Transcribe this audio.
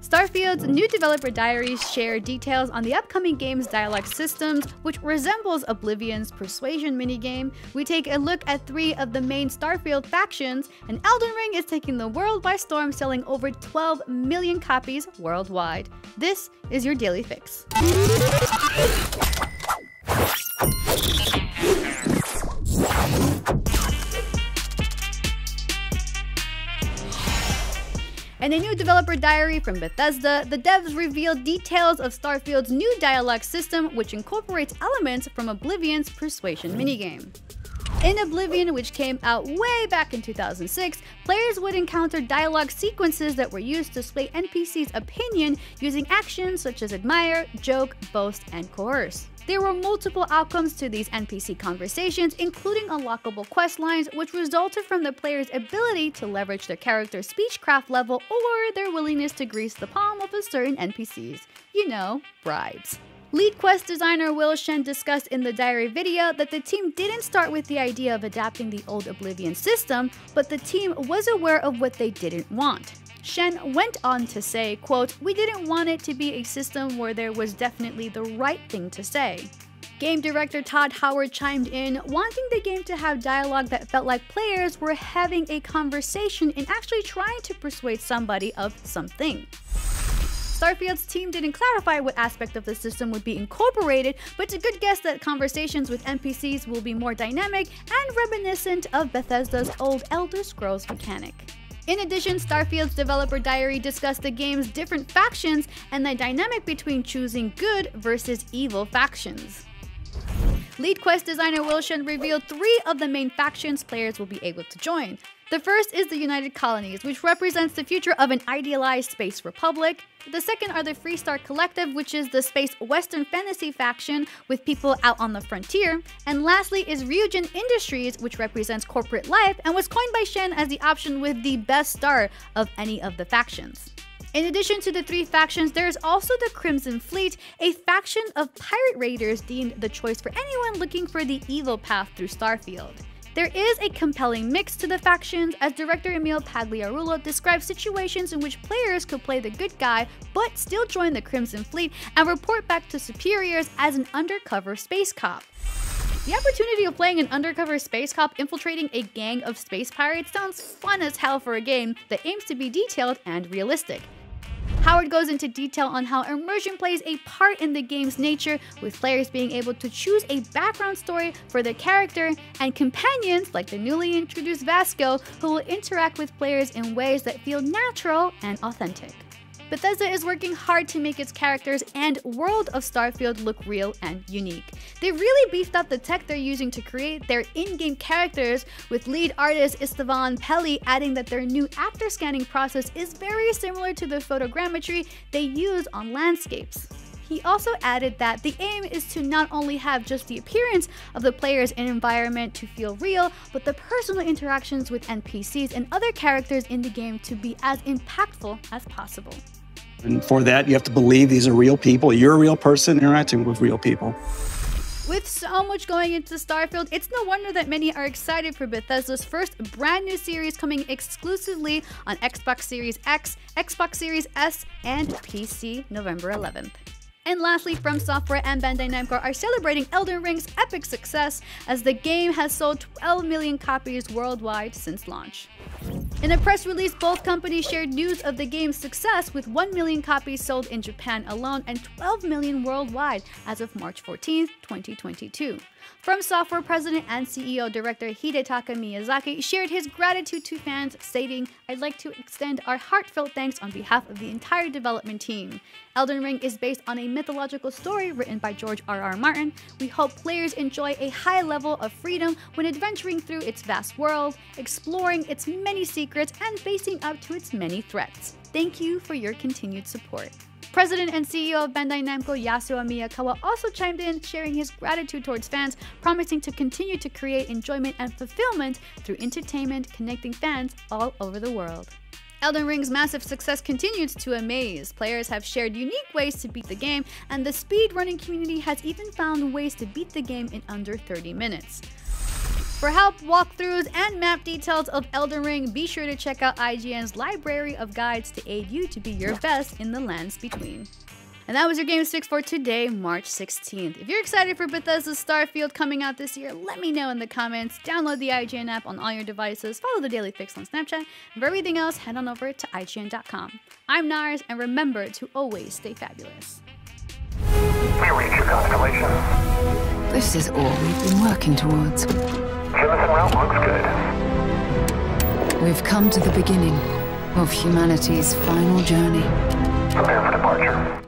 Starfield's new developer diaries share details on the upcoming game's dialogue systems, which resembles Oblivion's persuasion minigame. We take a look at 3 of the main Starfield factions, and Elden Ring is taking the world by storm, selling over 12 million copies worldwide. This is your Daily Fix. In a new developer diary from Bethesda, the devs revealed details of Starfield's new dialogue system, which incorporates elements from Oblivion's persuasion minigame. In Oblivion, which came out way back in 2006, players would encounter dialogue sequences that were used to sway NPCs' opinion using actions such as admire, joke, boast, and coerce. There were multiple outcomes to these NPC conversations, including unlockable quest lines, which resulted from the player's ability to leverage their character's speechcraft level or their willingness to grease the palm of a certain NPCs. You know, bribes. Lead quest designer Will Shen discussed in the diary video that the team didn't start with the idea of adapting the old Oblivion system, but the team was aware of what they didn't want. Shen went on to say, quote, "We didn't want it to be a system where there was definitely the right thing to say." Game director Todd Howard chimed in, wanting the game to have dialogue that felt like players were having a conversation and actually trying to persuade somebody of something. Starfield's team didn't clarify what aspect of the system would be incorporated, but it's a good guess that conversations with NPCs will be more dynamic and reminiscent of Bethesda's old Elder Scrolls mechanic. In addition, Starfield's developer diary discussed the game's different factions and the dynamic between choosing good versus evil factions. Lead quest designer Will Shen revealed 3 of the main factions players will be able to join. The first is the United Colonies, which represents the future of an idealized space republic. The second are the Freestar Collective, which is the space western fantasy faction with people out on the frontier. And lastly is Ryujin Industries, which represents corporate life and was coined by Shen as the option with the best start of any of the factions. In addition to the 3 factions, there is also the Crimson Fleet, a faction of pirate raiders deemed the choice for anyone looking for the evil path through Starfield. There is a compelling mix to the factions, as director Emil Pagliarulo describes situations in which players could play the good guy but still join the Crimson Fleet and report back to superiors as an undercover space cop. The opportunity of playing an undercover space cop infiltrating a gang of space pirates sounds fun as hell for a game that aims to be detailed and realistic. Howard goes into detail on how immersion plays a part in the game's nature, with players being able to choose a background story for their character and companions like the newly introduced Vasco, who will interact with players in ways that feel natural and authentic. Bethesda is working hard to make its characters and world of Starfield look real and unique. They really beefed up the tech they're using to create their in-game characters, with lead artist Esteban Pelli adding that their new actor scanning process is very similar to the photogrammetry they use on landscapes. He also added that the aim is to not only have just the appearance of the players and environment to feel real, but the personal interactions with NPCs and other characters in the game to be as impactful as possible. And for that, you have to believe these are real people. You're a real person interacting with real people. With so much going into Starfield, it's no wonder that many are excited for Bethesda's first brand new series coming exclusively on Xbox Series X, Xbox Series S, and PC November 11th. And lastly, FromSoftware and Bandai Namco are celebrating Elden Ring's epic success, as the game has sold 12 million copies worldwide since launch. In a press release, both companies shared news of the game's success, with 1 million copies sold in Japan alone and 12 million worldwide as of March 14, 2022. FromSoftware President and CEO Director Hidetaka Miyazaki shared his gratitude to fans, stating, "I'd like to extend our heartfelt thanks on behalf of the entire development team. Elden Ring is based on a mythological story written by George R.R. Martin. We hope players enjoy a high level of freedom when adventuring through its vast world, exploring its many secrets, and facing up to its many threats. Thank you for your continued support." President and CEO of Bandai Namco Yasuo Miyakawa also chimed in, sharing his gratitude towards fans, promising to continue to create enjoyment and fulfillment through entertainment, connecting fans all over the world. Elden Ring's massive success continues to amaze. Players have shared unique ways to beat the game, and the speedrunning community has even found ways to beat the game in under 30 minutes. For help, walkthroughs, and map details of Elden Ring, be sure to check out IGN's library of guides to aid you to be your best in the lands between. And that was your Games Fix for today, March 16th. If you're excited for Bethesda's Starfield coming out this year, let me know in the comments. Download the IGN app on all your devices, follow the Daily Fix on Snapchat, and for everything else, head on over to IGN.com. I'm Narz, and remember to always stay fabulous. We reach your constellation. This is all we've been working towards. Jemison route looks good. We've come to the beginning of humanity's final journey. Prepare for departure.